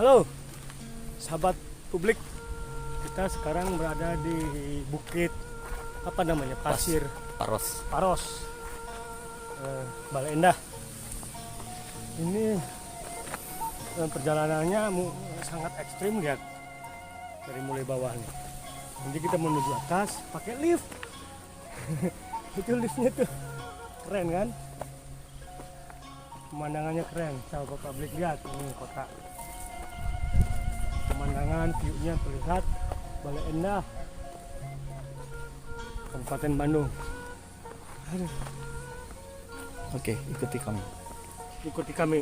Halo, sahabat publik. Kita sekarang berada di bukit apa namanya? Pasir Paros. Paros, Bale Endah. Ini perjalanannya sangat ekstrim, lihat dari mulai bawah nih. Nanti kita menuju atas pakai lift. Itu liftnya tuh keren kan? Pemandangannya keren, sahabat publik, lihat ini kota. Pemandangan view-nya terlihat Bale Endah, Kabupaten Bandung. Aduh. Oke, ikuti kami. Ikuti kami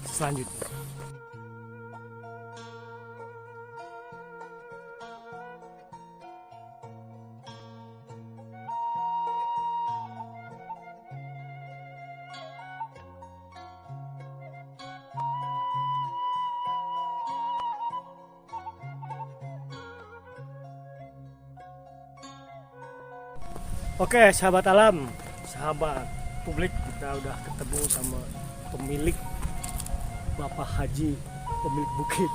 selanjutnya. Oke, sahabat alam, sahabat publik, kita udah ketemu sama pemilik Bapak Haji, pemilik bukit.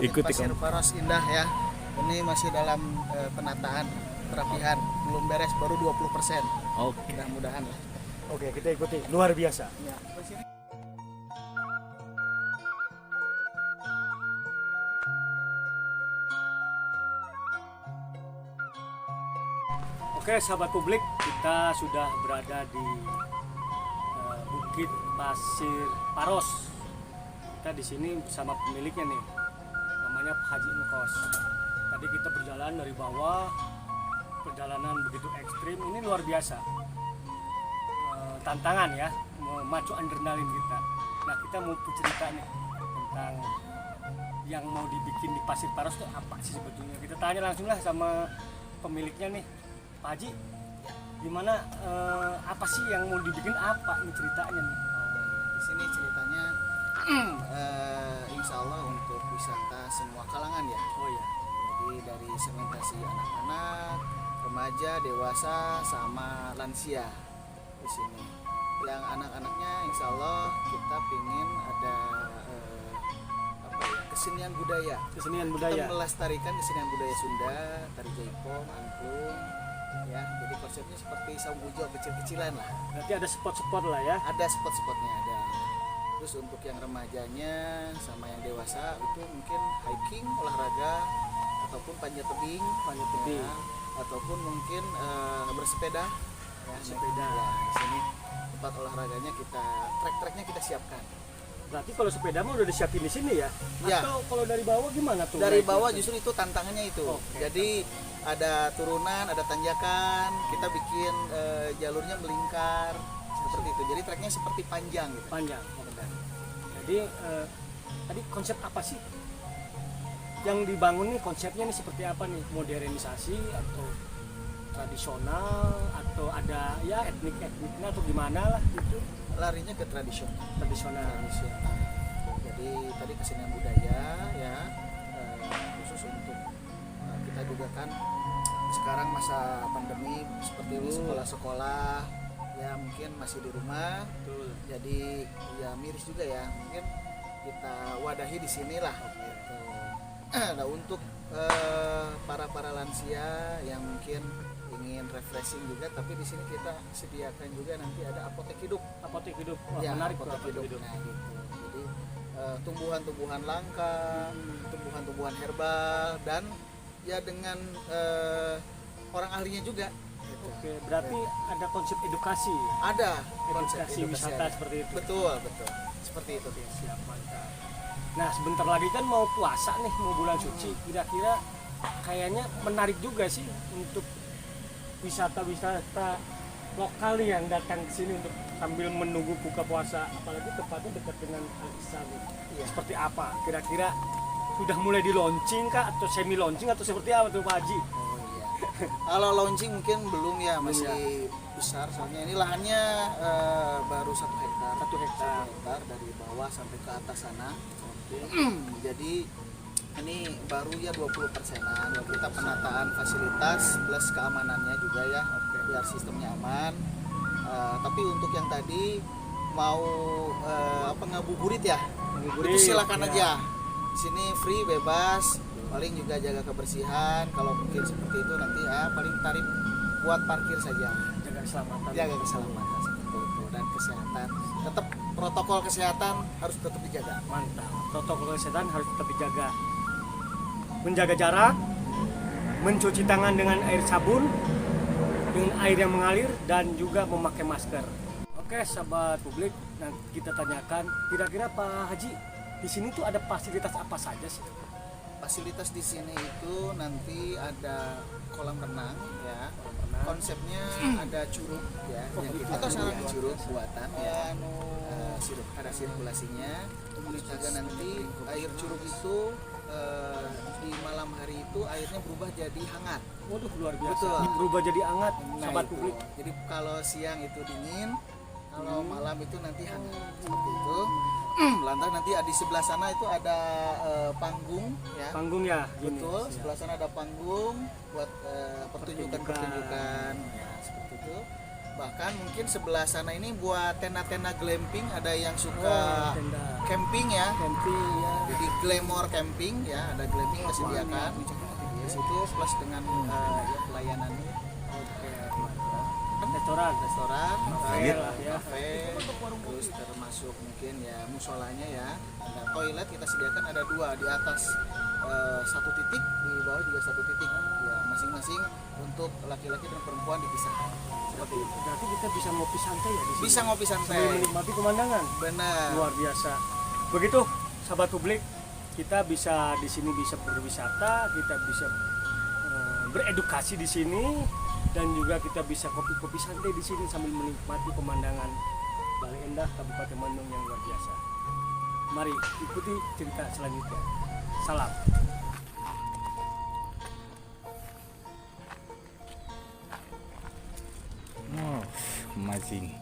Ikuti Pasir kami. Paros indah ya. Ini masih dalam penataan, perapihan, belum beres, baru 20%. Oke. Mudah-mudahan lah. Oke, kita ikuti, luar biasa. Ya, di sini. Oke, sahabat publik, kita sudah berada di Bukit Pasir Paros. Kita di sini bersama pemiliknya nih, namanya Pak Haji Engkos. Tadi kita berjalan dari bawah, perjalanan begitu ekstrim, ini luar biasa. Tantangan ya, memacu adrenalin kita. Nah, kita mau cerita nih tentang yang mau dibikin di Pasir Paros itu apa sih sebetulnya. Kita tanya langsung lah sama pemiliknya nih. Pak Haji, gimana, apa sih yang mau dibikin, apa ini ceritanya nih? Di sini ceritanya insya Allah untuk wisata semua kalangan ya. Oh ya. Jadi dari segmentasi anak-anak, remaja, dewasa, sama lansia di sini. Yang anak-anaknya insya Allah kita pingin ada kesenian budaya. Kesenian Kita budaya. melestarikan kesenian budaya Sunda, tari jaipong, angklung, ya. Jadi konsepnya seperti saung bujo kecil-kecilan lah. Berarti ada spot-spot lah ya. Ada spot-spotnya ada. Terus untuk yang remajanya sama yang dewasa itu mungkin hiking, olahraga, ataupun panjat tebing, ya, ataupun mungkin bersepeda. Ya, Sepeda. Ya, di sini tempat olahraganya kita trek-treknya kita siapkan. Berarti kalau sepeda mah udah disiapin di sini ya? Ya. Atau kalau dari bawah gimana tuh? Dari naiknya bawah tuh? justru itu tantangannya itu. Oke. Jadi ada turunan, ada tanjakan, kita bikin jalurnya melingkar seperti itu. Jadi treknya seperti panjang gitu. Panjang. Jadi tadi konsep apa sih yang dibangun nih, konsepnya nih seperti apa nih? Modernisasi atau tradisional atau ada ya etniknya atau gimana lah gitu? Larinya ke tradisional. Tradisional. Jadi tadi kesenian budaya ya, khusus untuk kita juga kan sekarang masa pandemi seperti ini, sekolah-sekolah ya mungkin masih di rumah. Betul. Jadi ya miris juga ya, mungkin kita wadahi di sinilah gitu. Nah, untuk para lansia yang mungkin ingin refreshing juga, tapi di sini kita sediakan juga nanti ada apotek hidup. Apotek hidup. Wah, Ya, menarik tuh, apotek hidup. Nah, gitu. Jadi tumbuhan-tumbuhan langka, tumbuhan-tumbuhan herbal, dan ya dengan orang ahlinya juga. Gitu. Oke, berarti ada konsep edukasi. Ada konsep Edukasi edukasi wisata ada. seperti itu. Betul, seperti itu. Oke, siap, mantap. Nah, sebentar lagi kan mau puasa nih, mau bulan suci. Kira-kira kayaknya menarik juga sih untuk wisata-wisata lokal nih yang datang ke sini untuk sambil menunggu buka puasa, apalagi tempatnya dekat dengan Al-Ihsan. Iya. Seperti apa? Kira-kira sudah mulai di launching kah atau semi launching atau seperti apa tuh Pak Haji? Oh iya. Kalau launching mungkin belum ya, masih besar. Soalnya ini lahannya baru 1 hektar. 1 hektar. 1 hektar dari bawah sampai ke atas sana. Jadi ini baru ya 20%-an. Kita penataan fasilitas plus keamanannya juga ya, biar sistemnya aman. Tapi untuk yang tadi mau ngabuburit ya, Ngabuburit, itu silakan ya. aja. Di sini free, bebas. Paling juga jaga kebersihan. Kalau mungkin seperti itu nanti paling tarif buat parkir saja. Jaga keselamatan. Jaga keselamatan seperti itu dan kesehatan. Tetap protokol kesehatan harus tetap dijaga. Mantap. Protokol kesehatan harus tetap dijaga. Menjaga jarak, mencuci tangan dengan air sabun, dengan air yang mengalir, dan juga memakai masker. Oke, sahabat publik, nanti kita tanyakan, kira-kira Pak Haji, di sini tuh ada fasilitas apa saja sih? Fasilitas di sini itu nanti ada kolam renang ya. renang. Konsepnya ada curug ya. Oh, yang gitu. kita sekarang curug buatan ya. Ada sirkulasinya. Juga nanti air curug itu di malam hari itu airnya berubah jadi hangat. Waduh, luar biasa. Betul. Berubah jadi hangat, Nah, sahabat itu. publik. Jadi kalau siang itu dingin, kalau malam itu nanti hangat seperti itu. Lantas nanti di sebelah sana itu ada panggung ya. Panggung ya, gini. Betul, Ya. sebelah sana ada panggung buat pertunjukan-pertunjukan ya, seperti itu. Bahkan mungkin sebelah sana ini buat tenda-tenda glamping, ada yang suka Oh, tenda camping ya. camping ya. Jadi glamour camping ya, ada glamping disediakan di situ plus dengan ya, pelayanannya. Oke, mantap. Restoran, kafe, lah ya. terus termasuk mungkin ya musolanya ya, ada toilet kita sediakan ada 2 di atas, 1 titik di bawah juga 1 titik ya, masing-masing untuk laki-laki dan perempuan dipisahkan seperti itu. Berarti kita bisa ngopi santai ya di sini. Bisa ngopi Sambil santai, menikmati pemandangan. benar. Luar biasa. Begitu, sahabat publik, kita bisa di sini bisa berwisata, kita bisa beredukasi di sini, dan juga kita bisa kopi-kopi santai di sini sambil menikmati pemandangan Bale Endah Kabupaten Bandung yang luar biasa. Mari ikuti cerita selanjutnya. Salam. Oh, amazing.